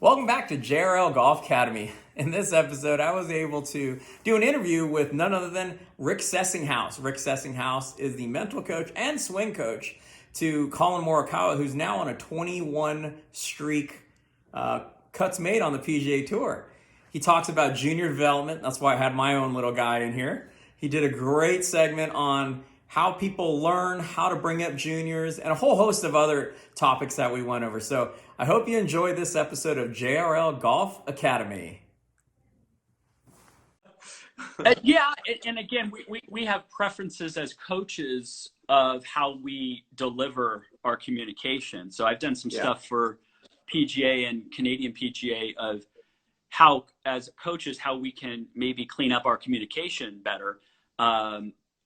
Welcome back to JRL Golf Academy. In this episode, I was able to do an interview with none other than Rick Sessinghaus. Rick Sessinghaus is the mental coach and swing coach to Colin Morikawa, who's now on a 21 streak cuts made on the PGA Tour. He talks about junior development. That's why I had my own little guy in here. He did a great segment on how people learn how to bring up juniors and a whole host of other topics that we went over. So I hope you enjoyed this episode of JRL Golf Academy. Yeah, and again, we have preferences as coaches of how we deliver our communication. So I've done some stuff for PGA and Canadian PGA of how, as coaches, how we can maybe clean up our communication better.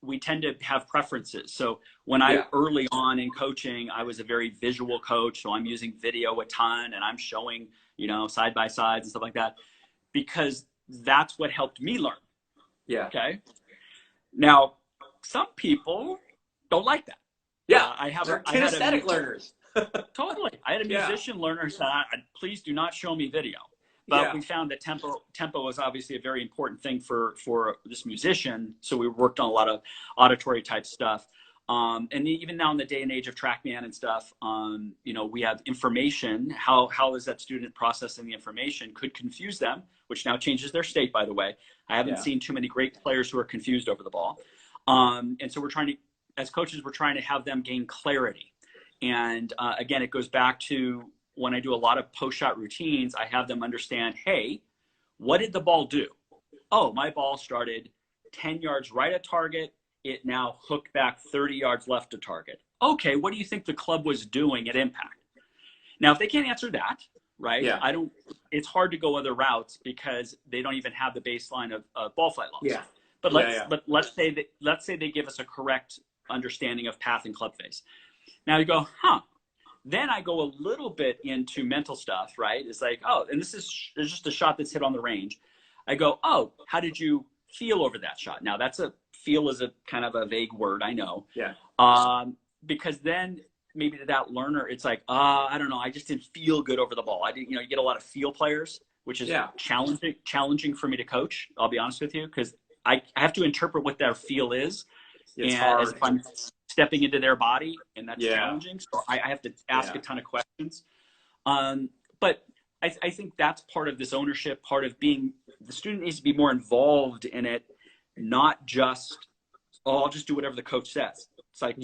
We tend to have preferences. So when I early on in coaching, I was a very visual coach. So I'm using video a ton and I'm showing, side by sides and stuff like that, because that's what helped me learn. Yeah. Okay. Now, some people don't like that. Yeah. I had kinesthetic learners. Totally. I had a musician learner say, please do not show me video. But we found that tempo was obviously a very important thing for this musician. So we worked on a lot of auditory type stuff. And even now in the day and age of TrackMan and stuff, we have information. How is that student processing the information could confuse them, which now changes their state, by the way. I haven't seen too many great players who are confused over the ball. And so we're trying to, as coaches, we're trying to have them gain clarity. And again, it goes back to when I do a lot of post-shot routines, I have them understand, hey, what did the ball do? Oh, my ball started 10 yards right at target. It now hooked back 30 yards left to target. Okay, what do you think the club was doing at impact? Now, if they can't answer that, right, it's hard to go other routes because they don't even have the baseline of ball flight loss. Yeah. But let's say they give us a correct understanding of path and club face. Now you go, Then I go a little bit into mental stuff, right? It's like, and this is just a shot that's hit on the range. I go, how did you feel over that shot? Now feel is a kind of a vague word, I know. Yeah. Because then maybe to that learner, it's like, I don't know, I just didn't feel good over the ball. I didn't, you get a lot of feel players, which is challenging for me to coach. I'll be honest with you, because I have to interpret what their feel is. It's hard. If I'm stepping into their body, and that's challenging. So I have to ask a ton of questions. But I think that's part of this ownership, part of being, the student needs to be more involved in it, not just, I'll just do whatever the coach says. It's like,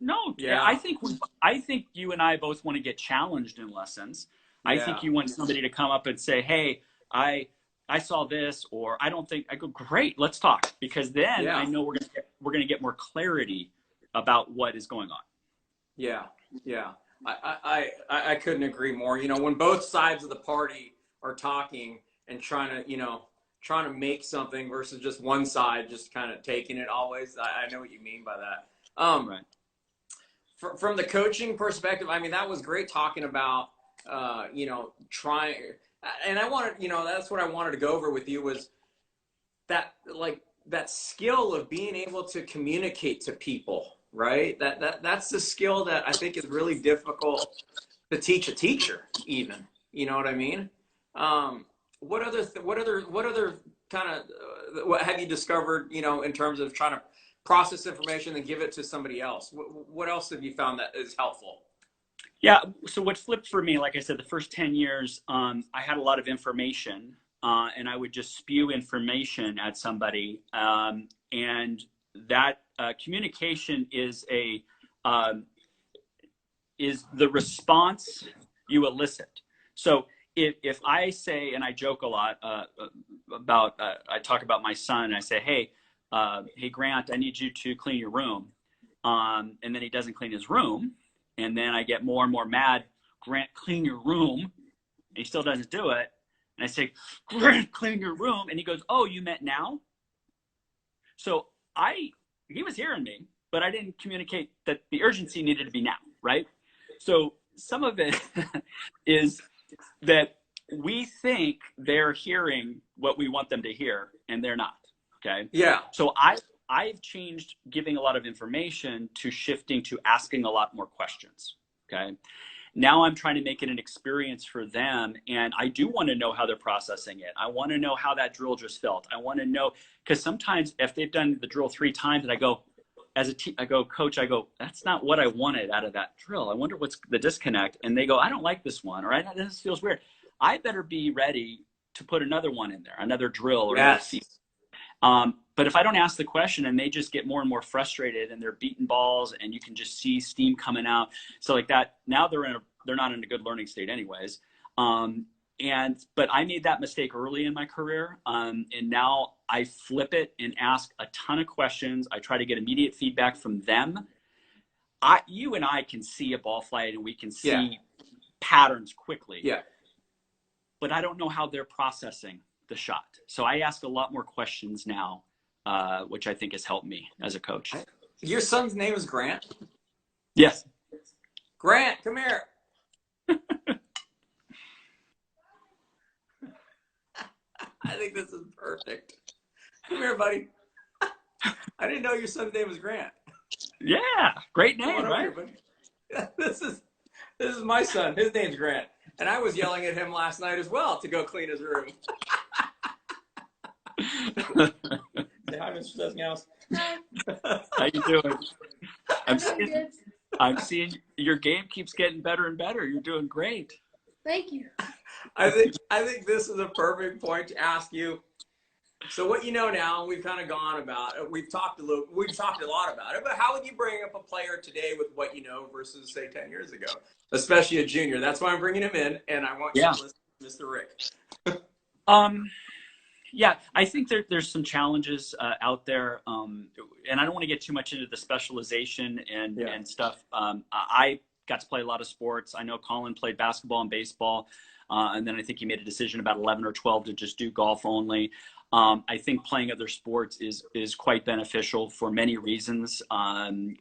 no, I think you and I both want to get challenged in lessons. I think you want somebody to come up and say, hey, I saw this, or I don't think. I go, great, let's talk, because then I know we're gonna get more clarity about what is going on. Yeah. I couldn't agree more. When both sides of the party are talking and trying to make something versus just one side just kind of taking it always. I know what you mean by that. Right. From the coaching perspective, I mean, that was great talking about, trying. And I wanted, that's what I wanted to go over with you was that skill of being able to communicate to people, right? That's the skill that I think is really difficult to teach a teacher, even. You know what I mean? What other kind of what have you discovered, in terms of trying to process information and give it to somebody else? What else have you found that is helpful? Yeah. So what flipped for me, like I said, the first 10 years, I had a lot of information, and I would just spew information at somebody. And that communication is the response you elicit. So if I say, and I joke a lot about, I talk about my son, and I say, hey, Grant, I need you to clean your room. And then he doesn't clean his room. And then I get more and more mad. Grant, clean your room. And he still doesn't do it. And I say, Grant, clean your room. And he goes, oh, you meant now? So he was hearing me, but I didn't communicate that the urgency needed to be now, right? So some of it is that we think they're hearing what we want them to hear, and they're not, okay? Yeah. So I've changed giving a lot of information to shifting to asking a lot more questions, okay? Now I'm trying to make it an experience for them. And I do want to know how they're processing it. I want to know how that drill just felt. I want to know, because sometimes if they've done the drill 3 times and I go, I go, coach, I go, that's not what I wanted out of that drill. I wonder what's the disconnect. And they go, I don't like this one, or this feels weird. I better be ready to put another one in there, another drill or another seam. But if I don't ask the question and they just get more and more frustrated and they're beating balls and you can just see steam coming out. So like that, now they're not in a good learning state anyways. But I made that mistake early in my career. And now I flip it and ask a ton of questions. I try to get immediate feedback from them. You and I can see a ball flight and we can see patterns quickly. Yeah. But I don't know how they're processing the shot. So I ask a lot more questions now, which I think has helped me as a coach. Your son's name is Grant? Yes. Grant, come here. I think this is perfect. Come here, buddy. I didn't know your son's name was Grant. Yeah, great name, right? Here, this is my son. His name's Grant. And I was yelling at him last night as well to go clean his room. Say hi, Mr. Sessinghaus. How you doing? I'm seeing your game keeps getting better and better. You're doing great. Thank you. I think this is a perfect point to ask you. So what you know now, we've kind of gone about. We've talked a lot about it. But how would you bring up a player today with what you know versus say 10 years ago, especially a junior? That's why I'm bringing him in, and I want you to listen to Mr. Rick. Yeah, I think there's some challenges out there, and I don't want to get too much into the specialization and stuff. I got to play a lot of sports. I know Colin played basketball and baseball, and then I think he made a decision about 11 or 12 to just do golf only. I think playing other sports is quite beneficial for many reasons, and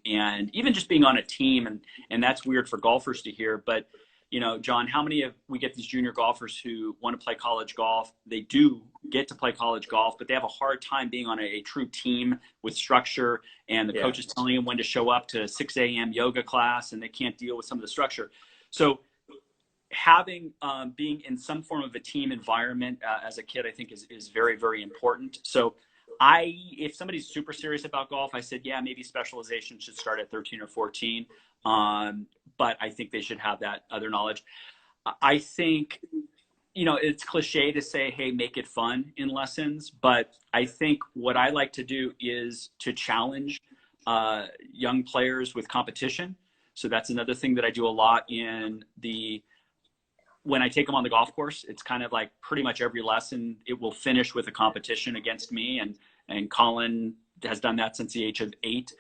even just being on a team, and that's weird for golfers to hear, but you know, John, how many of we get these junior golfers who want to play college golf? They do get to play college golf, but they have a hard time being on a true team with structure, and the coach is telling them when to show up to 6 a.m. yoga class, and they can't deal with some of the structure. So having being in some form of a team environment as a kid, I think is very, very important. So if somebody's super serious about golf, I said, yeah, maybe specialization should start at 13 or 14. But I think they should have that other knowledge. I think, you know, it's cliche to say, hey, make it fun in lessons. But I think what I like to do is to challenge young players with competition. So that's another thing that I do a lot when I take them on the golf course. It's kind of like pretty much every lesson, it will finish with a competition against me. And Colin has done that since the age of 8.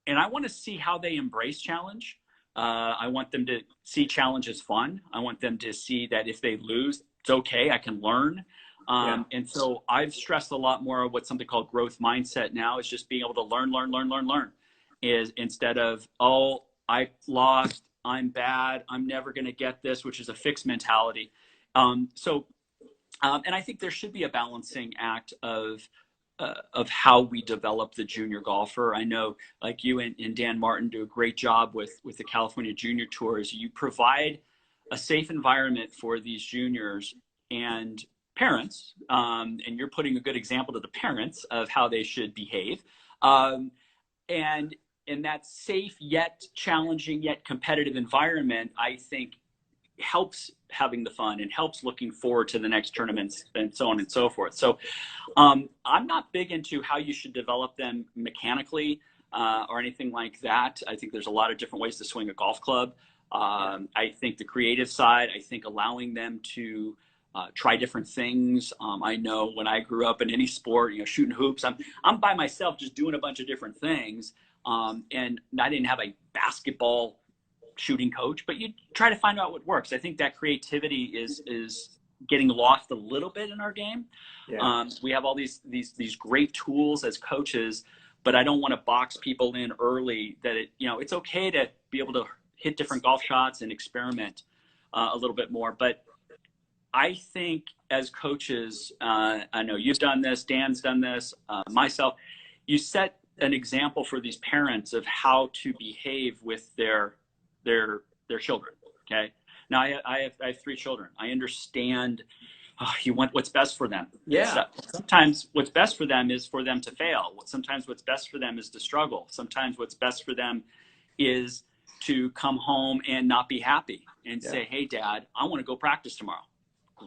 And I want to see how they embrace challenge. I want them to see challenge as fun. I want them to see that if they lose, it's okay, I can learn. And so I've stressed a lot more of what's something called growth mindset now, is just being able to learn, is instead of, oh, I lost, I'm bad, I'm never going to get this, which is a fixed mentality. And I think there should be a balancing act of how we develop the junior golfer. I know, like you and Dan Martin do a great job with the California Junior Tours. You provide a safe environment for these juniors and parents, and you're putting a good example to the parents of how they should behave. And in that safe yet challenging yet competitive environment, I think helps having the fun and helps looking forward to the next tournaments and so on and so forth. So I'm not big into how you should develop them mechanically or anything like that. I think there's a lot of different ways to swing a golf club. I think the creative side, I think allowing them to try different things. I know when I grew up in any sport, you know, shooting hoops, I'm by myself just doing a bunch of different things. And I didn't have a basketball shooting coach, but you try to find out what works. I think that creativity is getting lost a little bit in our game. We have all these great tools as coaches, but I don't want to box people in early that it's okay to be able to hit different golf shots and experiment a little bit more. But I think as coaches, I know you've done this, Dan's done this, myself, you set an example for these parents of how to behave with their their children. Okay. Now I have 3 children. I understand you want what's best for them. Yeah. So sometimes what's best for them is for them to fail. Sometimes what's best for them is to struggle. Sometimes what's best for them is to come home and not be happy and say, hey, Dad, I want to go practice tomorrow.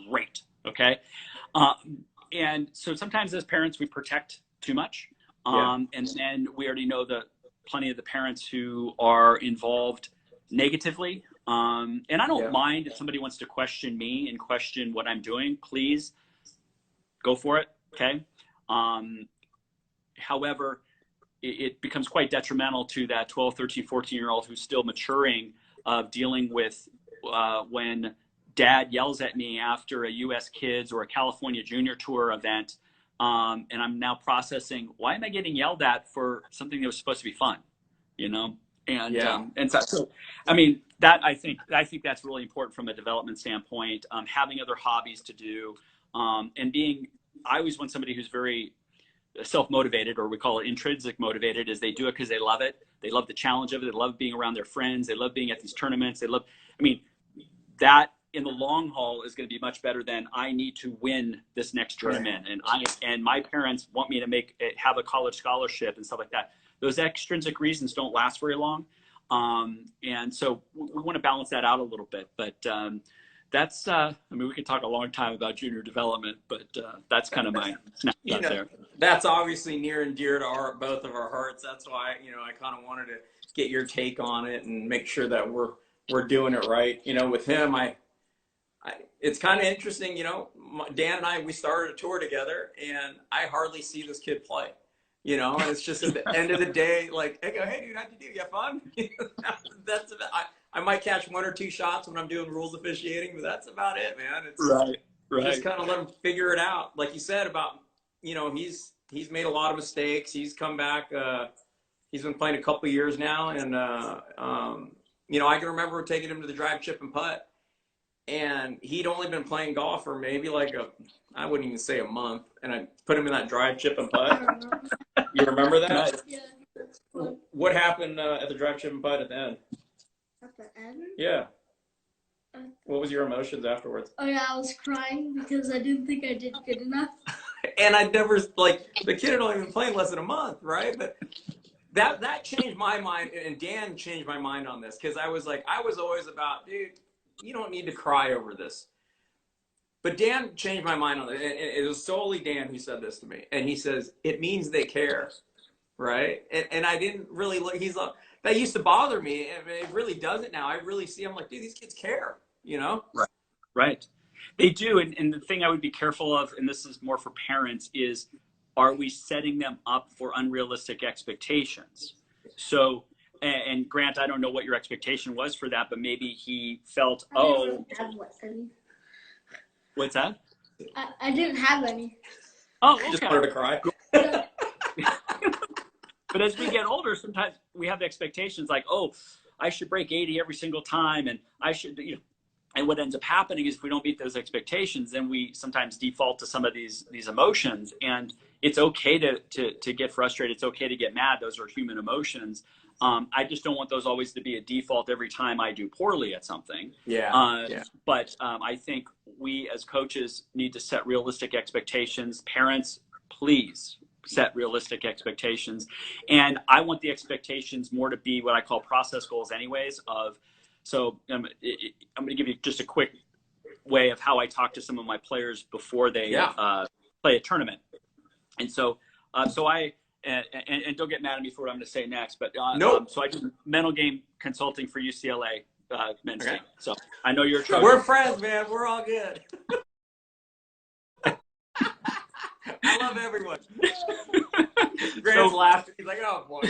Great. Okay. And so sometimes as parents, we protect too much. And then we already know that plenty of the parents who are involved negatively. And I don't mind if somebody wants to question me and question what I'm doing, please go for it. Okay. However, it becomes quite detrimental to that 12, 13, 14-year-old who's still maturing of dealing with when Dad yells at me after a US Kids or a California Junior Tour event. And I'm now processing, why am I getting yelled at for something that was supposed to be fun? You know? And so, I mean, that I think that's really important from a development standpoint, having other hobbies to do, and I always want somebody who's very self-motivated, or we call it intrinsic motivated, is they do it because they love it. They love the challenge of it. They love being around their friends. They love being at these tournaments. That in the long haul is going to be much better than I need to win this next tournament. And my parents want me to have a college scholarship and stuff like that. Those extrinsic reasons don't last very long. And so we want to balance that out a little bit, but that's, we could talk a long time about junior development, but that's kind of my snapshot there. That's obviously near and dear to both of our hearts. That's why, I kind of wanted to get your take on it and make sure that we're doing it right. With him, it's kind of interesting, Dan and I, we started a tour together, and I hardly see this kid play, and it's just at the end of the day, like, I go, hey dude, how'd you do? You have fun? That's about, I might catch 1 or 2 shots when I'm doing rules officiating, but that's about it, man. It's right. Just kind of let him figure it out. Like you said about, he's made a lot of mistakes. He's come back. He's been playing a couple of years now. And, I can remember taking him to the drive, chip, and putt. And he'd only been playing golf for maybe I wouldn't even say a month. And I put him in that drive, chip, and putt. You remember that? Yeah. What happened at the drive, chip, and putt at the end? At the end? Yeah. What was your emotions afterwards? Oh yeah, I was crying because I didn't think I did good enough. And I never, the kid had only been playing less than a month, right? But that changed my mind, and Dan changed my mind on this, because I was always about, dude, you don't need to cry over this. But Dan changed my mind on it, and it was solely Dan who said this to me. And he says, it means they care, right? And I didn't really look, he's like, that used to bother me. It really doesn't now. I really see, I'm like, dude, these kids care, Right. They do. And the thing I would be careful of, and this is more for parents, is, are we setting them up for unrealistic expectations? So, and Grant, I don't know what your expectation was for that, but maybe he felt, what's that? I didn't have any. Oh, okay. Just wanted to cry. But as we get older, sometimes we have expectations like, oh, I should break 80 every single time, and I should, and what ends up happening is if we don't meet those expectations, then we sometimes default to some of these emotions. And it's okay to get frustrated. It's okay to get mad. Those are human emotions. I just don't want those always to be a default every time I do poorly at something. But I think we as coaches need to set realistic expectations. Parents, please set realistic expectations. And I want the expectations more to be what I call process goals anyways. So I'm going to give you just a quick way of how I talk to some of my players before they play a tournament. And so I, and don't get mad at me for what I'm going to say next, but so I do mental game consulting for UCLA men's team. So I know you're trying. We're friends, man. We're all good. I love everyone. Grant's laughing. He's like, oh boy.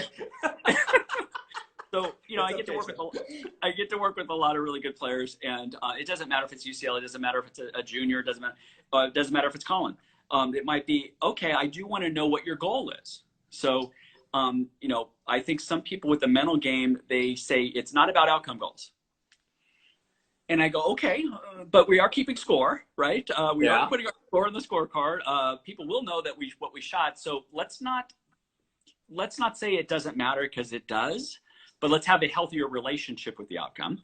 So I get to work with a lot of really good players, and it doesn't matter if it's UCLA, it doesn't matter if it's a junior, it doesn't matter if it's Colin. It might be, okay, I do want to know what your goal is. So, I think some people with the mental game, they say it's not about outcome goals. And I go, okay, but we are keeping score, right? We are putting our score on the scorecard. People will know that what we shot. So let's not say it doesn't matter, because it does, but let's have a healthier relationship with the outcome.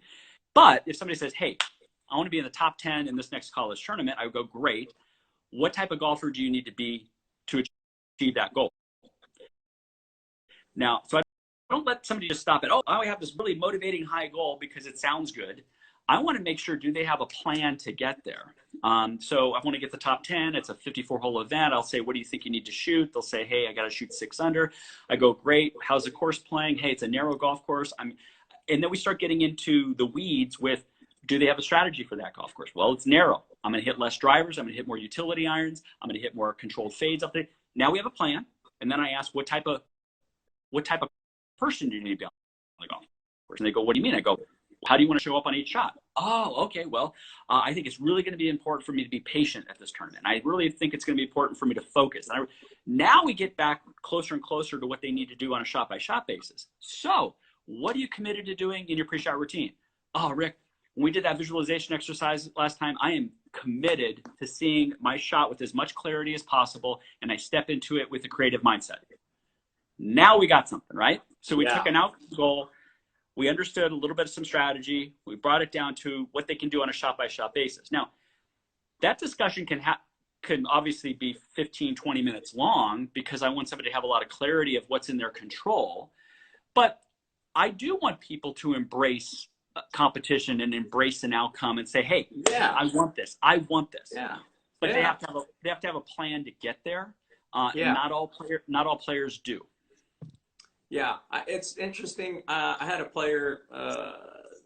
But if somebody says, hey, I want to be in the top 10 in this next college tournament, I would go, great. What type of golfer do you need to be to achieve that goal? Now, so I don't let somebody just stop at, oh, I have this really motivating high goal because it sounds good. I want to make sure, do they have a plan to get there? So I want to get the top 10. It's a 54-hole event. I'll say, what do you think you need to shoot? They'll say, hey, I got to shoot 6 under. I go, great. How's the course playing? Hey, it's a narrow golf course. And then we start getting into the weeds with, do they have a strategy for that golf course? Well, it's narrow. I'm going to hit less drivers. I'm going to hit more utility irons. I'm going to hit more controlled fades up there. Now we have a plan. And then I ask, what type of person do you need to be on the golf course? And they go, what do you mean? I go, how do you want to show up on each shot? Oh, okay. Well, I think it's really going to be important for me to be patient at this tournament. I really think it's going to be important for me to focus. Now we get back closer and closer to what they need to do on a shot-by-shot basis. So what are you committed to doing in your pre-shot routine? Oh, Rick, when we did that visualization exercise last time, I am committed to seeing my shot with as much clarity as possible, and I step into it with a creative mindset. Now we got something, right? So we took an outcome goal. We understood a little bit of some strategy. We brought it down to what they can do on a shot-by-shot basis. Now, that discussion can obviously be 15, 20 minutes long because I want somebody to have a lot of clarity of what's in their control. But I do want people to embrace competition and embrace an outcome and say, hey, I want this. I want this. Yeah. But they have to have a plan to get there. And not all players do. Yeah, it's interesting. I had a player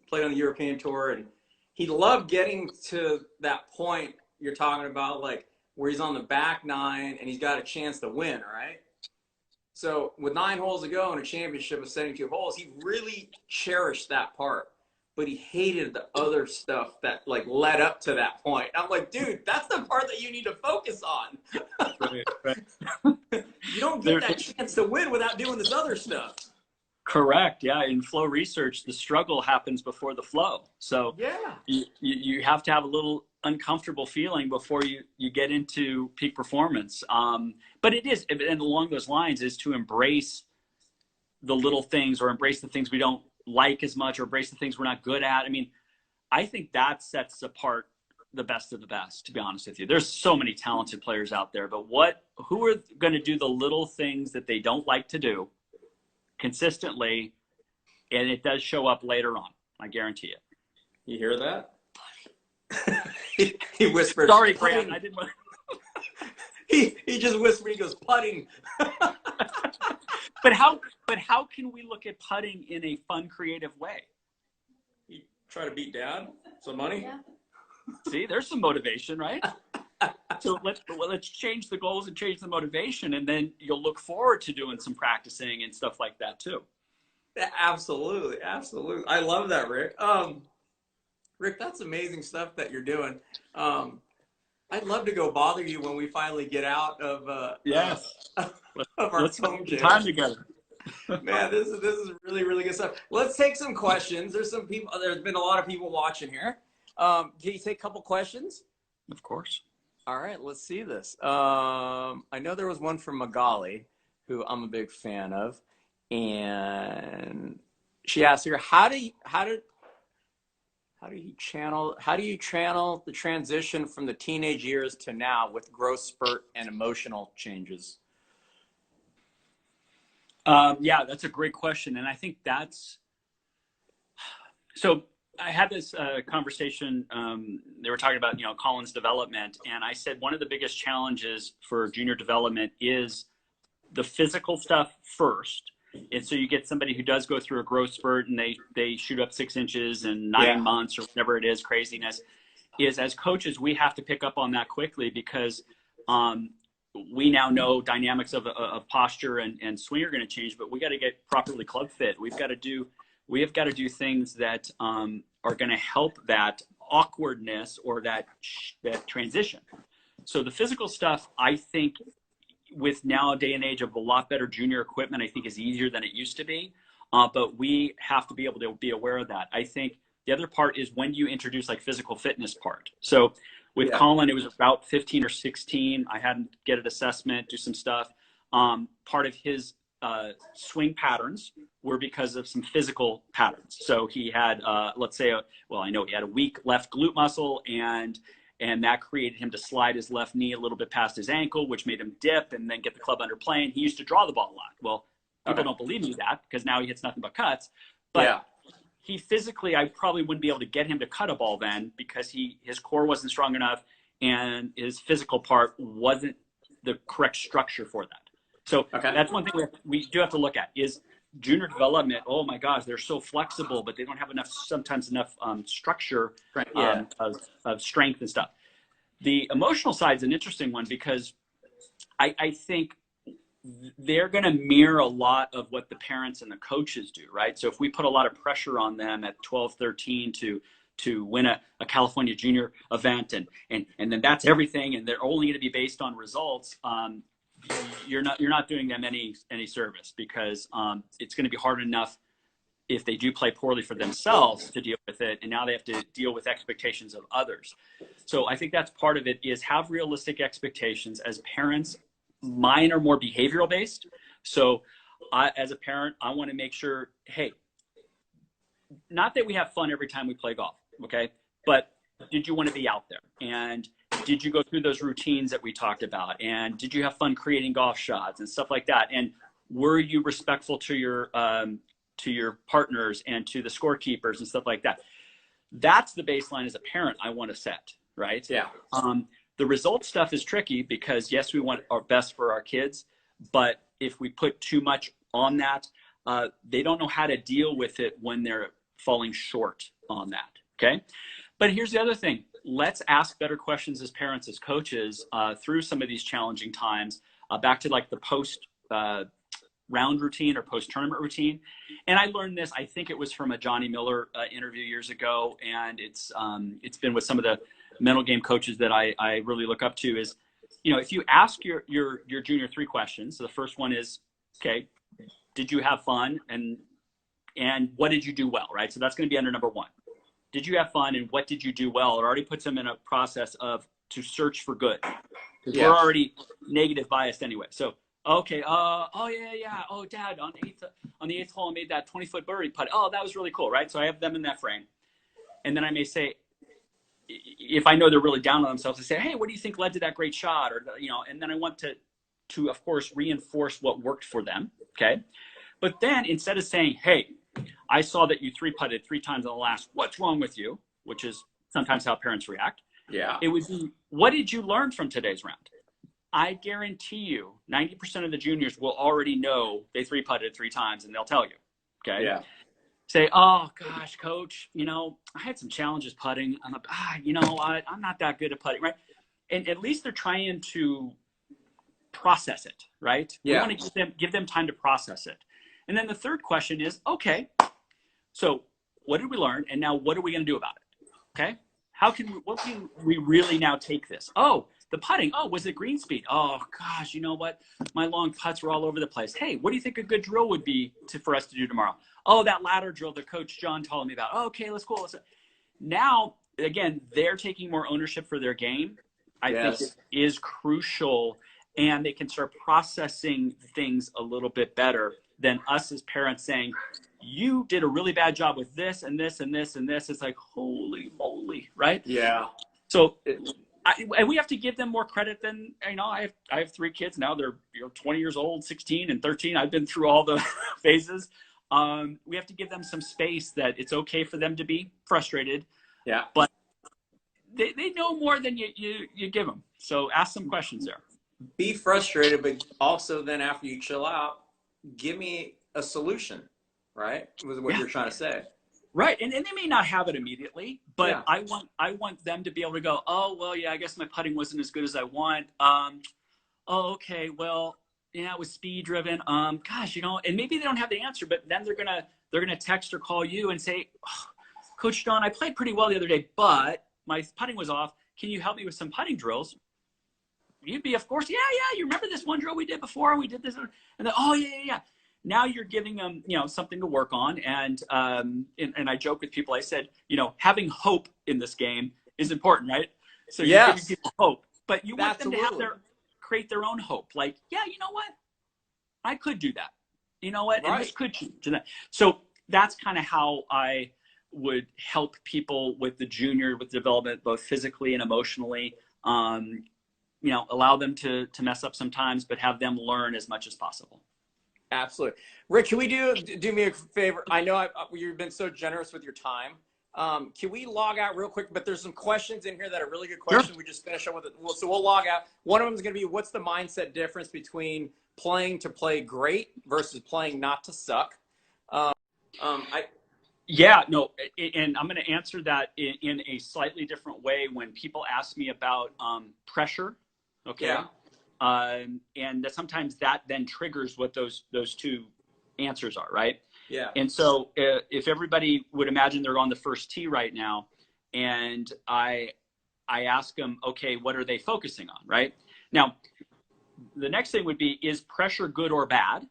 play on the European Tour, and he loved getting to that point you're talking about, like where he's on the back 9 and he's got a chance to win, right? So with 9 holes to go in a championship of 72 holes, he really cherished that part, but he hated the other stuff that like led up to that point. I'm like, dude, that's the part that you need to focus on. Right. You don't get that chance to win without doing this other stuff. Correct. Yeah. In flow research, the struggle happens before the flow. So you have to have a little uncomfortable feeling before you get into peak performance. But it is, and along those lines, is to embrace the little things, or embrace the things we don't like as much, or embrace the things we're not good at. I mean, I think that sets apart the best of the best, to be honest with you. There's so many talented players out there, but who are going to do the little things that they don't like to do consistently, and it does show up later on. I guarantee it. You hear that? he whispered. Sorry, Grant. I didn't want he just whispered. He goes, putting. But how can we look at putting in a fun, creative way? You try to beat Dad? Some money? Yeah. See, there's some motivation, right? So let's change the goals and change the motivation, and then you'll look forward to doing some practicing and stuff like that too. Absolutely, absolutely. I love that, Rick. Rick, that's amazing stuff that you're doing. I'd love to go bother you when we finally get out of our home gym. Time together. Man, this is really, really good stuff. Let's take some questions. There's been a lot of people watching here. Can you take a couple questions? Of course. All right, let's see this. I know there was one from Magali, who I'm a big fan of, and she asked here, how do you channel the transition from the teenage years to now with growth spurt and emotional changes? Yeah, that's a great question. And I think so I had this conversation, they were talking about, Colin's development. And I said, one of the biggest challenges for junior development is the physical stuff first. And so you get somebody who does go through a growth spurt and they shoot up 6 inches in 9 months or whatever it is, craziness, is as coaches, we have to pick up on that quickly because we now know dynamics of posture and swing are going to change, but we got to get properly club fit. We have got to do things that are going to help that awkwardness or that transition. So the physical stuff, I think, with now a day and age of a lot better junior equipment, I think is easier than it used to be. But we have to be able to be aware of that. I think the other part is when you introduce like physical fitness part. So with Colin, it was about 15 or 16. I had to get an assessment, do some stuff. Part of his swing patterns were because of some physical patterns. So he had, let's say, well, I know he had a weak left glute muscle, and that created him to slide his left knee a little bit past his ankle, which made him dip and then get the club under play. And he used to draw the ball a lot. Well, people don't believe me that, because now he hits nothing but cuts. But he physically, I probably wouldn't be able to get him to cut a ball then, because his core wasn't strong enough and his physical part wasn't the correct structure for that. So that's one thing we do have to look at is junior development. Oh my gosh, they're so flexible, but they don't have sometimes enough structure of strength and stuff. The emotional side is an interesting one, because I think they're going to mirror a lot of what the parents and the coaches do, right? So if we put a lot of pressure on them at 12, 13 to win a California junior event, and then that's everything, and they're only going to be based on results, you're not doing them any service, because it's going to be hard enough if they do play poorly for themselves to deal with it, and now they have to deal with expectations of others. So I think that's part of it, is have realistic expectations as parents. Mine are more behavioral based. So as a parent, I want to make sure, hey, not that we have fun every time we play golf, okay? But did you want to be out there? And did you go through those routines that we talked about? And did you have fun creating golf shots and stuff like that? And were you respectful to your partners and to the scorekeepers and stuff like that? That's the baseline as a parent I want to set, right? Yeah. The result stuff is tricky, because yes, we want our best for our kids, but if we put too much on that, they don't know how to deal with it when they're falling short on that. Okay. But here's the other thing. Let's ask better questions as parents, as coaches, through some of these challenging times, back to like the post round routine or post tournament routine. And I learned this, I think it was from a Johnny Miller interview years ago. And it's been with some of the mental game coaches that I really look up to, is, if you ask your junior 3 questions. So the first one is, okay, did you have fun? And what did you do well, right? So that's going to be under number 1. Did you have fun, and what did you do well? It already puts them in a process to search for good, because we're already negative biased anyway. So, okay, oh Dad, on the 8th hole, I made that 20-foot birdie putt. Oh, that was really cool, right? So I have them in that frame. And then I may say, if I know they're really down on themselves, I say, hey, what do you think led to that great shot? Or, and then I want to of course, reinforce what worked for them. Okay. But then instead of saying, hey, I saw that you 3-putted 3 times on the last, what's wrong with you? Which is sometimes how parents react. Yeah. It would be, what did you learn from today's round? I guarantee you 90% of the juniors will already know they 3-putted 3 times, and they'll tell you. Okay. Yeah. Say, oh gosh, coach, I had some challenges putting. I'm like, I'm not that good at putting, right? And at least they're trying to process it, right? Yeah. We want to give them time to process it. And then the third question is, okay, so what did we learn? And now what are we going to do about it? Okay. What can we really now take this? Oh, the putting. Oh, was it green speed? Oh gosh, you know what? My long putts were all over the place. Hey, what do you think a good drill would be for us to do tomorrow? Oh, that ladder drill that Coach John told me about. Oh, okay, let's go. Now, again, they're taking more ownership for their game. I think it is crucial, and they can start processing things a little bit better than us as parents saying, you did a really bad job with this and this and this and this. It's like, holy moly, right? Yeah. So and we have to give them more credit than, I have 3 kids now. They're 20 years old, 16 and 13. I've been through all the phases. We have to give them some space, that it's okay for them to be frustrated. Yeah. But they know more than you give them. So ask some questions there. Be frustrated, but also then after you chill out, give me a solution, right? Was what you're trying to say. Right. And they may not have it immediately, but I want them to be able to go, oh, well, yeah, I guess my putting wasn't as good as I want. Oh, okay. Well, yeah, it was speed driven. Gosh, and maybe they don't have the answer, but then they're going to text or call you and say, oh, Coach John, I played pretty well the other day, but my putting was off. Can you help me with some putting drills? You'd be, of course, yeah. You remember this one drill we did before? We did this. And then, oh, yeah. Now you're giving them, something to work on. And I joke with people. I said, having hope in this game is important, right? So you're giving people hope, but you want them to create their own hope. Like, yeah, you know what? I could do that. You know what? Right. And this could change. So that's kind of how I would help people with the junior, with development, both physically and emotionally. You know, allow them to mess up sometimes, but have them learn as much as possible. Absolutely. Rick, can we do me a favor? I know you've been so generous with your time. Can we log out real quick? But there's some questions in here that are really good questions. Sure. We just finish up with it. So we'll log out. One of them is going to be, what's the mindset difference between playing to play great versus playing not to suck? Yeah, no, and I'm going to answer that in a slightly different way when people ask me about pressure. Okay. Yeah. And that sometimes that then triggers what those two answers are, right? Yeah. And so if everybody would imagine they're on the first tee right now, and I ask them, okay, what are they focusing on, right? Now, the next thing would be, is pressure good or bad?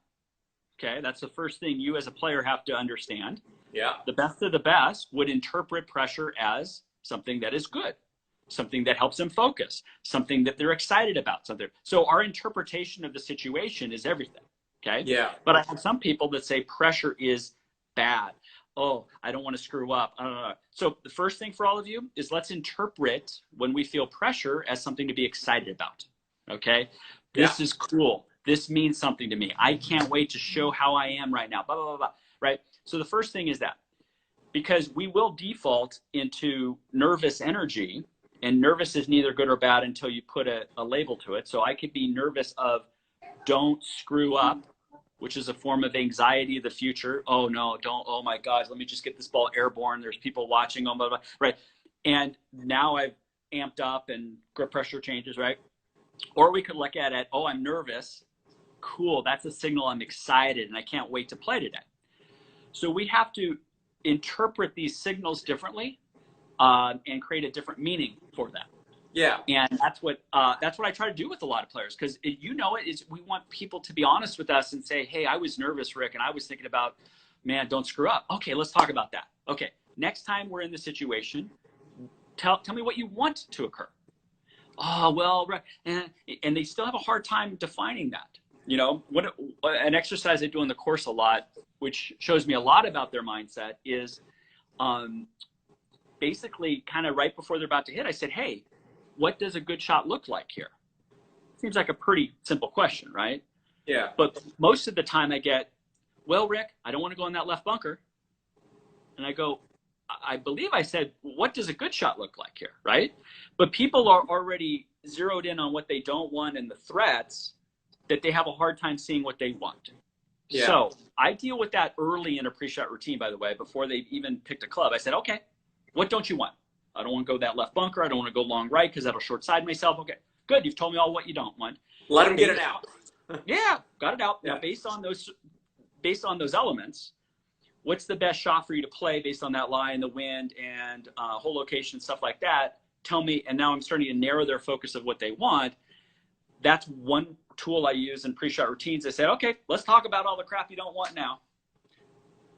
Okay, that's the first thing you as a player have to understand. Yeah. The best of the best would interpret pressure as something that is good, something that helps them focus, something that they're excited about, something. So our interpretation of the situation is everything. Okay. Yeah. But I have some people that say pressure is bad. Oh, I don't want to screw up. So the first thing for all of you is, let's interpret when we feel pressure as something to be excited about. Okay. This is cool. This means something to me. I can't wait to show how I am right now. Blah, blah, blah, blah. Right. So the first thing is that, because we will default into nervous energy, and nervous is neither good or bad until you put a label to it. So I could be nervous of don't screw up, which is a form of anxiety of the future. Oh no, don't, oh my God, let me just get this ball airborne. There's people watching, oh, blah, blah, right? And now I've amped up and grip pressure changes, right? Or we could look at it, oh, I'm nervous. Cool, that's a signal I'm excited and I can't wait to play today. So we have to interpret these signals differently and create a different meaning for them. Yeah. And that's what I try to do with a lot of players, because we want people to be honest with us and say, hey, I was nervous, Rick, and I was thinking about, man, don't screw up. Okay, let's talk about that. Okay, next time we're in the situation, tell me what you want to occur. Oh, well, right. And they still have a hard time defining that. You know, an exercise I do in the course a lot, which shows me a lot about their mindset, is basically kind of right before they're about to hit, I said, hey, what does a good shot look like here? Seems like a pretty simple question, right? Yeah. But most of the time I get, well, Rick, I don't want to go in that left bunker. And I go, I believe I said, what does a good shot look like here, right? But people are already zeroed in on what they don't want and the threats, that they have a hard time seeing what they want. Yeah. So I deal with that early in a pre-shot routine, by the way, before they've even picked a club. I said, okay, what don't you want? I don't want to go that left bunker. I don't want to go long right because that'll short side myself. Okay, good. You've told me all what you don't want. Let them get it out. Yeah, got it out. Yeah. Now, based on those elements, what's the best shot for you to play based on that lie in the wind and hole location, stuff like that? Tell me. And now I'm starting to narrow their focus of what they want. That's one tool I use in pre-shot routines. I say, okay, let's talk about all the crap you don't want now.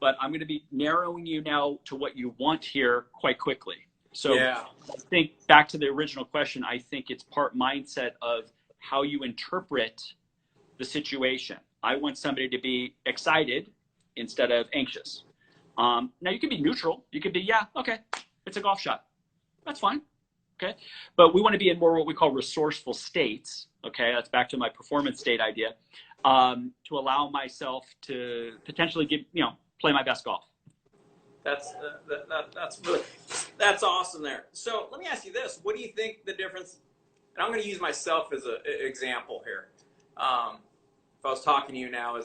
But I'm going to be narrowing you now to what you want here quite quickly. So I think back to the original question, I think it's part mindset of how you interpret the situation. I want somebody to be excited instead of anxious. Now you can be neutral. You could be, yeah, okay, it's a golf shot. That's fine. Okay. But we want to be in more what we call resourceful states. Okay. That's back to my performance state idea, to allow myself to potentially play my best golf. That's awesome there. So let me ask you this. What do you think the difference, and I'm going to use myself as an example here. If I was talking to you now,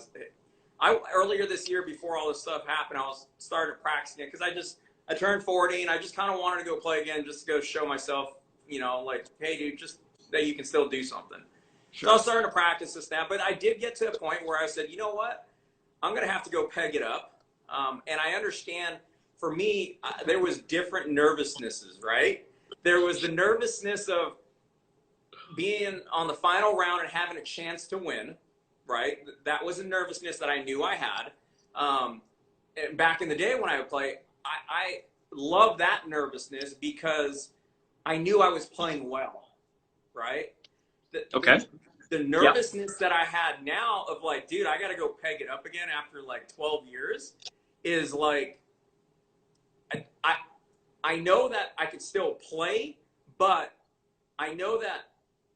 earlier this year, before all this stuff happened, I was started practicing it because I turned 40 and I just kind of wanted to go play again, just to go show myself, like, hey dude, just that you can still do something. Sure. So I was starting to practice this now, but I did get to a point where I said, you know what, I'm going to have to go peg it up. And I understand, for me, there was different nervousnesses, right? There was the nervousness of being on the final round and having a chance to win, right? That was a nervousness that I knew I had. And back in the day when I would play, I love that nervousness because I knew I was playing well, right? Okay. the nervousness that I had now of like, dude, I got to go peg it up again after like 12 years is like, I know that I could still play, but I know that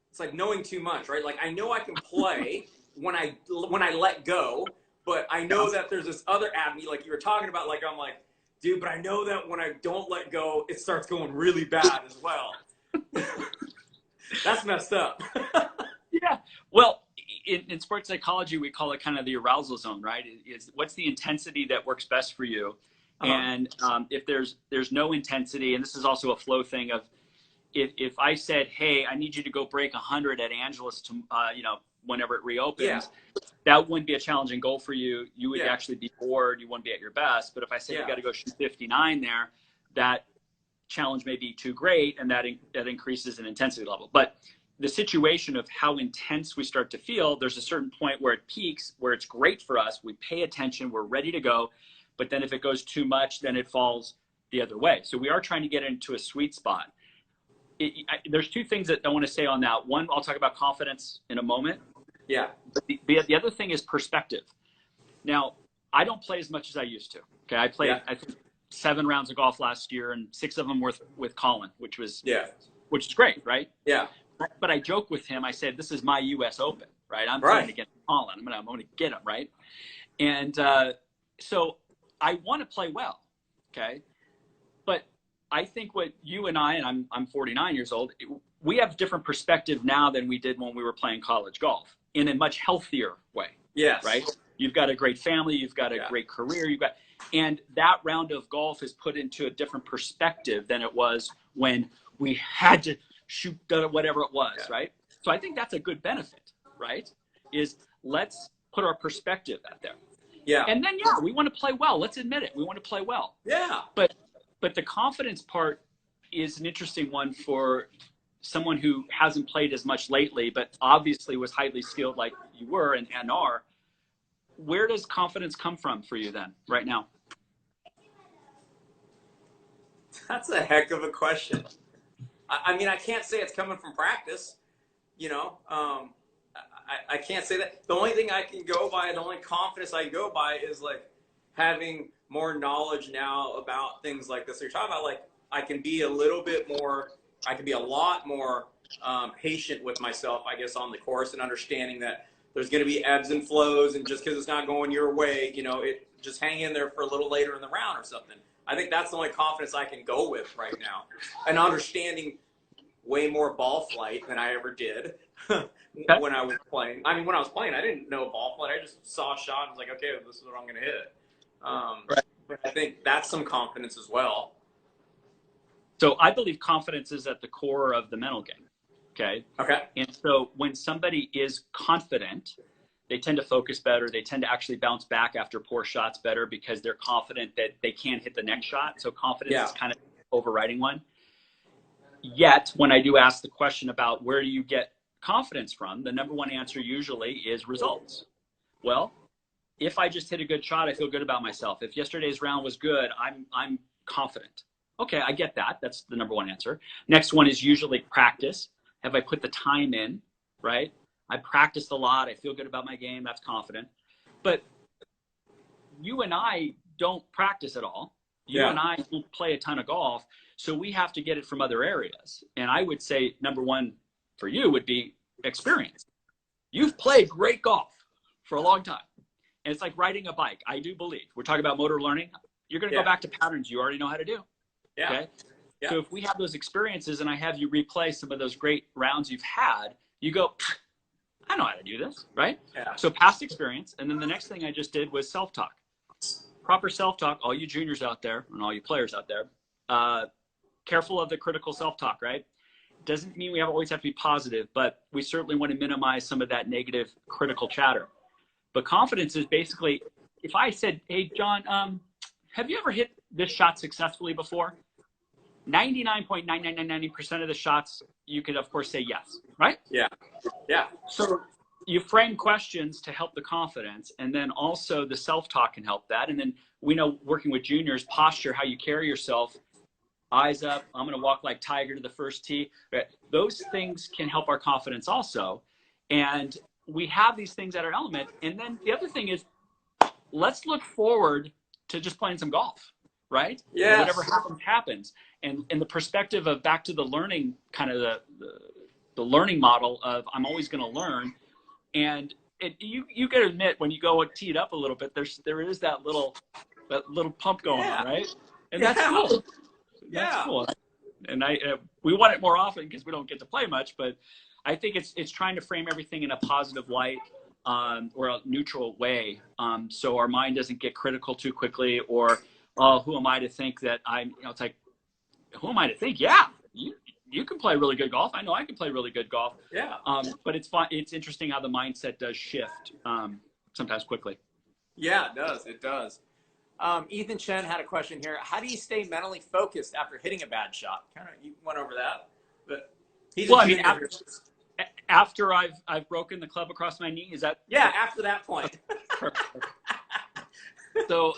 it's like knowing too much, right? Like I know I can play when I let go, but I know that there's this other avenue, like you were talking about, like I'm like, dude, but I know that when I don't let go, it starts going really bad as well. That's messed up. Yeah. Well, in sports psychology, we call it kind of the arousal zone, right? Is what's the intensity that works best for you? And if there's no intensity, and this is also a flow thing of, if I said, hey, I need you to go break 100 at Angeles, to, whenever it reopens, that wouldn't be a challenging goal for you. You would actually be bored. You wouldn't be at your best. But if I said you got to go shoot 59 there, that challenge may be too great, and that increases in intensity level. But the situation of how intense we start to feel, there's a certain point where it peaks, where it's great for us. We pay attention. We're ready to go. But then if it goes too much, then it falls the other way. So we are trying to get into a sweet spot. There's two things that I want to say on that. One, I'll talk about confidence in a moment. Yeah. But the other thing is perspective. Now, I don't play as much as I used to. Okay, I played I think 7 rounds of golf last year, and 6 of them were with Colin, which is great, right? Yeah. But I joke with him. I said, "This is my U.S. Open, right? I'm playing against Colin. I'm going to get him, right?" And so I want to play well, okay? But I think what you and I'm 49 years old, we have different perspective now than we did when we were playing college golf in a much healthier way. Yes. Right? You've got a great family, you've got a great career, and that round of golf is put into a different perspective than it was when we had to shoot whatever it was, right? So I think that's a good benefit, right? Is let's put our perspective out there. Yeah. And then, we want to play well. Let's admit it. We want to play well. Yeah. But the confidence part is an interesting one for someone who hasn't played as much lately, but obviously was highly skilled like you were and are. Where does confidence come from for you then, right now? That's a heck of a question. I mean, I can't say it's coming from practice, I can't say that. The only thing I can go by, the only confidence I go by is like having more knowledge now about things like this. So you're talking about like, I can be a lot more patient with myself, I guess, on the course, and understanding that there's going to be ebbs and flows, and just because it's not going your way, it just hang in there for a little later in the round or something. I think that's the only confidence I can go with right now, and understanding way more ball flight than I ever did when I was playing. I mean, when I was playing, I didn't know ball flight. I just saw a shot and was like, okay, this is what I'm going to hit. But I think that's some confidence as well. So I believe confidence is at the core of the mental game. Okay. And so when somebody is confident, they tend to focus better. They tend to actually bounce back after poor shots better because they're confident that they can hit the next shot. So confidence is kind of overriding one. Yet, when I do ask the question about where do you get confidence from, the number one answer usually is results. Well, if I just hit a good shot, I feel good about myself. If yesterday's round was good, I'm confident. Okay, I get that. That's the number one answer. Next one is usually practice. Have I put the time in, right? I practiced a lot. I feel good about my game. That's confident. But you and I don't practice at all. You and I don't play a ton of golf. So we have to get it from other areas. And I would say number one for you would be experience. You've played great golf for a long time. And it's like riding a bike. I do believe. We're talking about motor learning. You're going to go back to patterns you already know how to do. Yeah. Okay. Yeah. So if we have those experiences and I have you replay some of those great rounds you've had, you go, I know how to do this, right? Yeah. So past experience. And then the next thing I just did was self-talk. Proper self-talk, all you juniors out there and all you players out there, careful of the critical self-talk, right? Doesn't mean we always have to be positive, but we certainly want to minimize some of that negative critical chatter. But confidence is basically, if I said, hey, John, have you ever hit this shot successfully before? 99.9999% of the shots, you could, of course, say yes, right? Yeah. Yeah. So you frame questions to help the confidence, and then also the self-talk can help that. And then we know, working with juniors, posture, how you carry yourself, eyes up, I'm going to walk like Tiger to the first tee. Right? Those things can help our confidence also. And we have these things that are element. And then the other thing is, let's look forward to just playing some golf, right? Yeah. Whatever happens, happens. And in the perspective of back to the learning, kind of the learning model of I'm always going to learn. And you got to admit, when you go tee it up a little bit, there is that little pump going on, right? And that's cool. That's cool. And we want it more often because we don't get to play much, but I think it's trying to frame everything in a positive light, or a neutral way, so our mind doesn't get critical too quickly, or who am I to think that it's like, who am I to think? Yeah, you can play really good golf. I know I can play really good golf. Yeah. But it's fun. It's interesting how the mindset does shift sometimes quickly. Yeah, it does. Ethan Chen had a question here. How do you stay mentally focused after hitting a bad shot? Kind of, you went over that, but he's after I've broken the club across my knee, is that? Yeah, after that point. So,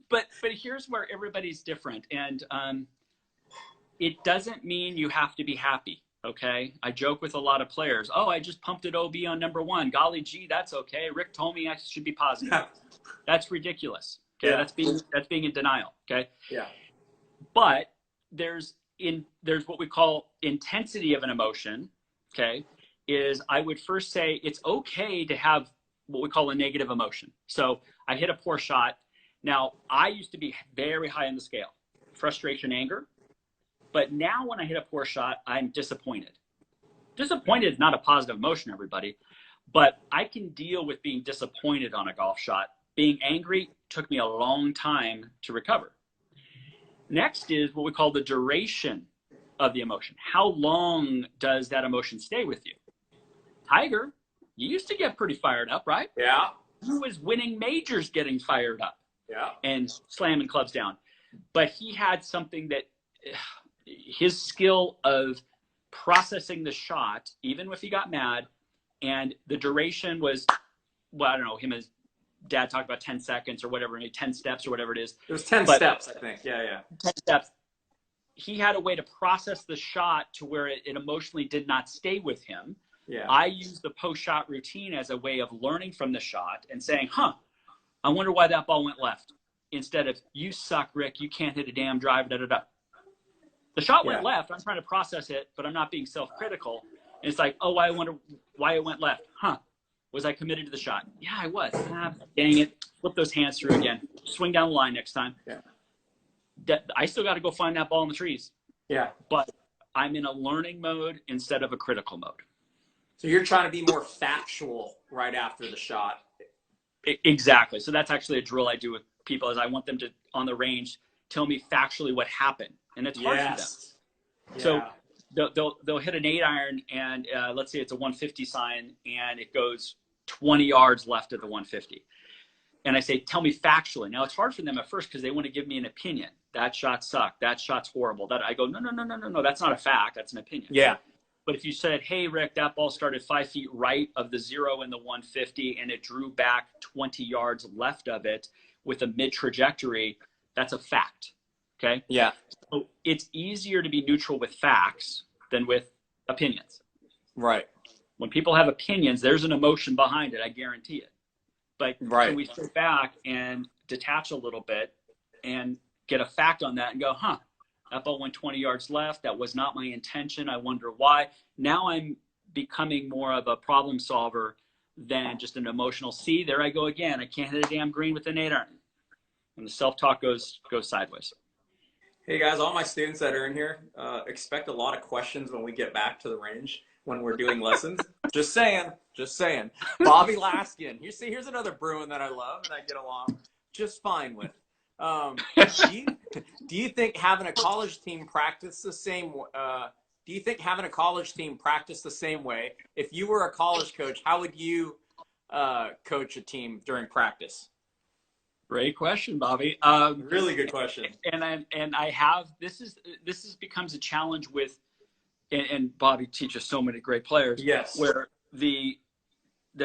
but here's where everybody's different, and it doesn't mean you have to be happy. Okay, I joke with a lot of players. Oh, I just pumped it OB on number 1. Golly gee, that's okay. Rick told me I should be positive. That's ridiculous. Okay, that's being in denial. Okay. Yeah. But there's what we call intensity of an emotion. Okay, is I would first say it's okay to have what we call a negative emotion. So I hit a poor shot. Now I used to be very high on the scale, frustration, anger. But now when I hit a poor shot, I'm disappointed. Disappointed is not a positive emotion, everybody. But I can deal with being disappointed on a golf shot. Being angry took me a long time to recover. Next is what we call the duration of the emotion. How long does that emotion stay with you? Tiger, you used to get pretty fired up, right? Yeah. He was winning majors getting fired up. Yeah. And slamming clubs down. But he had something that... his skill of processing the shot, even if he got mad, and the duration was, well, I don't know, him and his dad talked about 10 seconds or whatever, maybe 10 steps or whatever it is. It was 10 steps, I think. Yeah. 10 steps. He had a way to process the shot to where it emotionally did not stay with him. Yeah. I used the post-shot routine as a way of learning from the shot and saying, I wonder why that ball went left. Instead of, you suck, Rick, you can't hit a damn drive, da-da-da. The shot went left. I'm trying to process it, but I'm not being self-critical. And it's like, oh, I wonder why it went left. Was I committed to the shot? Yeah, I was. Dang it. Flip those hands through again. Swing down the line next time. Yeah. I still got to go find that ball in the trees. Yeah. But I'm in a learning mode instead of a critical mode. So you're trying to be more factual right after the shot. Exactly. So that's actually a drill I do with people is I want them to, on the range, tell me factually what happened. And it's hard for them. Yeah. So they'll hit an 8-iron and let's say it's a 150 sign and it goes 20 yards left of the 150. And I say, tell me factually. Now it's hard for them at first because they want to give me an opinion. That shot sucked. That shot's horrible. That I go, no. That's not a fact. That's an opinion. Yeah. But if you said, hey, Rick, that ball started 5 feet right of the 0 in the 150 and it drew back 20 yards left of it with a mid trajectory, that's a fact. Okay. Yeah. So it's easier to be neutral with facts than with opinions. Right. When people have opinions, there's an emotion behind it. I guarantee it. But can we sit back and detach a little bit and get a fact on that and go, that ball went 20 yards left. That was not my intention. I wonder why. Now I'm becoming more of a problem solver than just an emotional, see, there I go again. I can't hit a damn green with an 8-iron. And the self-talk goes sideways. Hey guys, all my students that are in here, expect a lot of questions when we get back to the range when we're doing lessons. Just saying. Bobby Laskin. Here's another Bruin that I love and I get along just fine with. Do you think having a college team practice the same? Do you think having a college team practice the same way? If you were a college coach, how would you coach a team during practice? Great question, Bobby. Really good question. And I have this becomes a challenge with, and Bobby teaches so many great players. Yes. Where the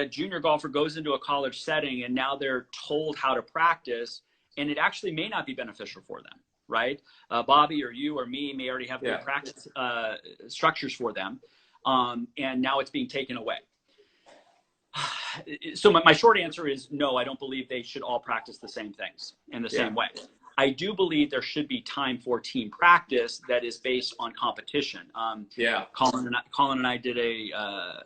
junior golfer goes into a college setting and now they're told how to practice, and it actually may not be beneficial for them, right? Bobby or you or me may already have good practice structures for them. And now it's being taken away. So my short answer is no, I don't believe they should all practice the same things in the same way. I do believe there should be time for team practice that is based on competition. Colin and I did a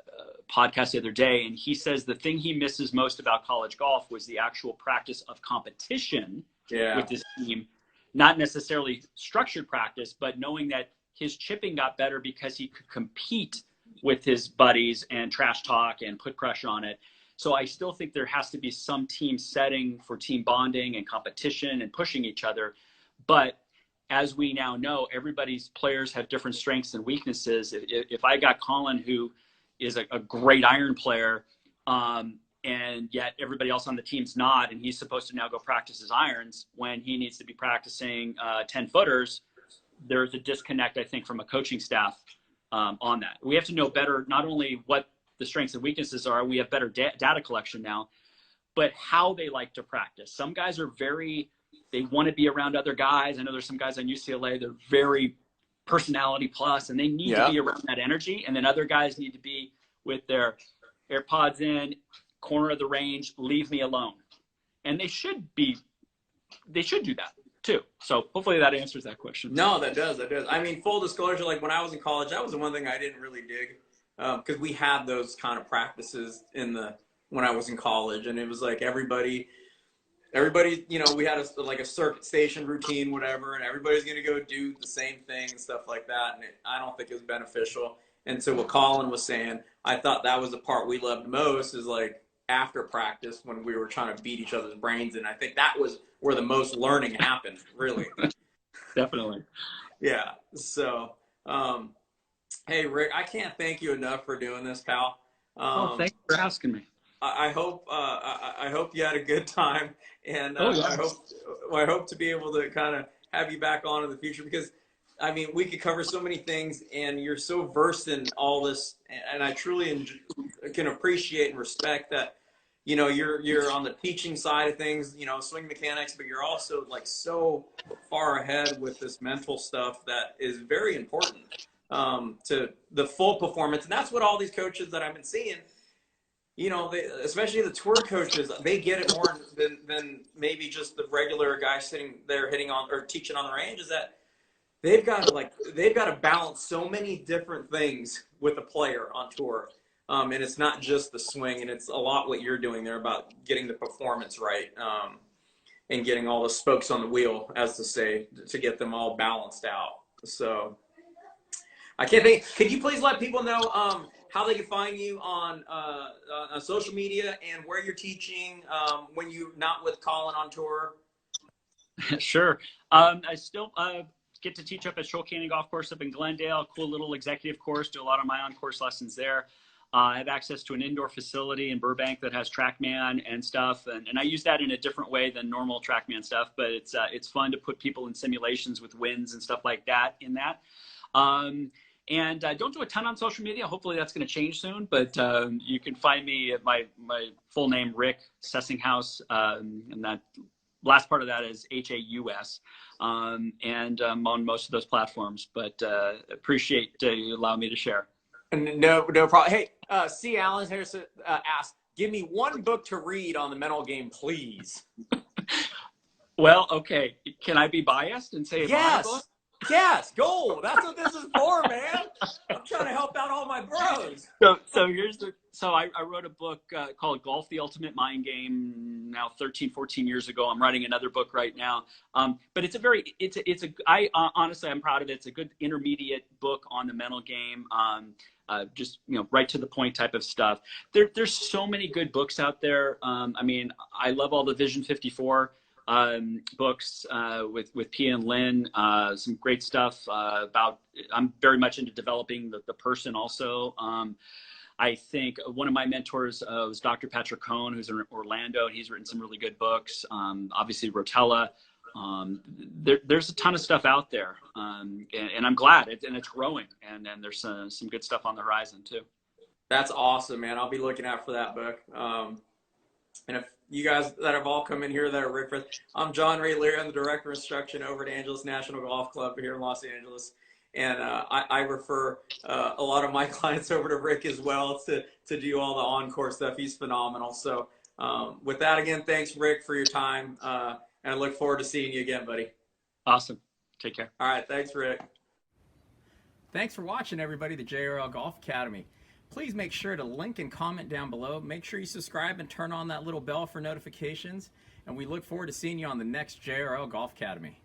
podcast the other day, and he says the thing he misses most about college golf was the actual practice of competition with his team, not necessarily structured practice, but knowing that his chipping got better because he could compete with his buddies and trash talk and put pressure on it. So I still think there has to be some team setting for team bonding and competition and pushing each other. But as we now know, everybody's players have different strengths and weaknesses. If I got Colin, who is a great iron player, and yet everybody else on the team's not, and he's supposed to now go practice his irons when he needs to be practicing 10-footers, there's a disconnect, I think, from a coaching staff on that. We have to know better, not only what the strengths and weaknesses are, we have better data collection now, but how they like to practice. Some guys are they want to be around other guys. I know there's some guys on UCLA, they're very personality plus, and they need to be around that energy. And then other guys need to be with their AirPods in, corner of the range, leave me alone. And they should do that too. So hopefully that answers that question. No, that does. I mean, full disclosure, like when I was in college, that was the one thing I didn't really dig. Because we had those kind of practices when I was in college, and it was like everybody, you know, we had a circuit station routine, whatever, and everybody's going to go do the same thing and stuff like that. And I don't think it was beneficial. And so what Colin was saying, I thought that was the part we loved most, is like after practice when we were trying to beat each other's brains. And I think that was where the most learning happened, really. Definitely. Yeah. So, hey, Rick, I can't thank you enough for doing this, pal. Thanks for asking me. I hope you had a good time, and I hope to be able to kind of have you back on in the future, because I mean, we could cover so many things, and you're so versed in all this, and I truly can appreciate and respect that. You know, you're on the teaching side of things, you know, swing mechanics, but you're also like so far ahead with this mental stuff that is very important to the full performance. And that's what all these coaches that I've been seeing, you know, especially the tour coaches, they get it more than maybe just the regular guy sitting there hitting on or teaching on the range, is that they've got to balance so many different things with a player on tour. And it's not just the swing, and it's a lot what you're doing there about getting the performance right, and getting all the spokes on the wheel, as to say, to get them all balanced out. So I can't think. Could you please let people know how they can find you on social media and where you're teaching when you're not with Colin on tour? Sure. I still get to teach up at Shoal Canyon Golf Course up in Glendale, cool little executive course, do a lot of my on-course lessons there. I have access to an indoor facility in Burbank that has TrackMan and stuff, and I use that in a different way than normal TrackMan stuff, but it's fun to put people in simulations with winds and stuff like that in that. And I don't do a ton on social media. Hopefully that's going to change soon, but you can find me at my full name, Rick Sessinghaus, and that last part of that is Haus, and I'm on most of those platforms, but appreciate you allowing me to share. No problem. Hey, C. Allen here asked, give me one book to read on the mental game, please. Well, okay. Can I be biased and say yes, my book? Yes, go. That's what this is for, man. I'm trying to help out all my bros. So I wrote a book called Golf: The Ultimate Mind Game now 13, 14 years ago. I'm writing another book right now. But honestly, I'm proud of it. It's a good intermediate book on the mental game. Just, you know, right to the point type of stuff. There's so many good books out there. I mean, I love all the Vision 54 books with Pia and Lynn, some great stuff about, I'm very much into developing the person also. I think one of my mentors was Dr. Patrick Cohn, who's in Orlando. He's written some really good books. Obviously Rotella. There's a ton of stuff out there, and I'm glad it's growing, and there's some good stuff on the horizon too. That's awesome, man. I'll be looking out for that book. And if you guys that have all come in here that are Rick Frith, I'm John Ray Leary. I'm the Director of Instruction over at Angeles National Golf Club here in Los Angeles. And I refer a lot of my clients over to Rick as well to do all the on-course stuff. He's phenomenal. So with that, again, thanks, Rick, for your time. And I look forward to seeing you again, buddy. Awesome. Take care. All right. Thanks, Rick. Thanks for watching, everybody, the JRL Golf Academy. Please make sure to link and comment down below. Make sure you subscribe and turn on that little bell for notifications. And we look forward to seeing you on the next JRL Golf Academy.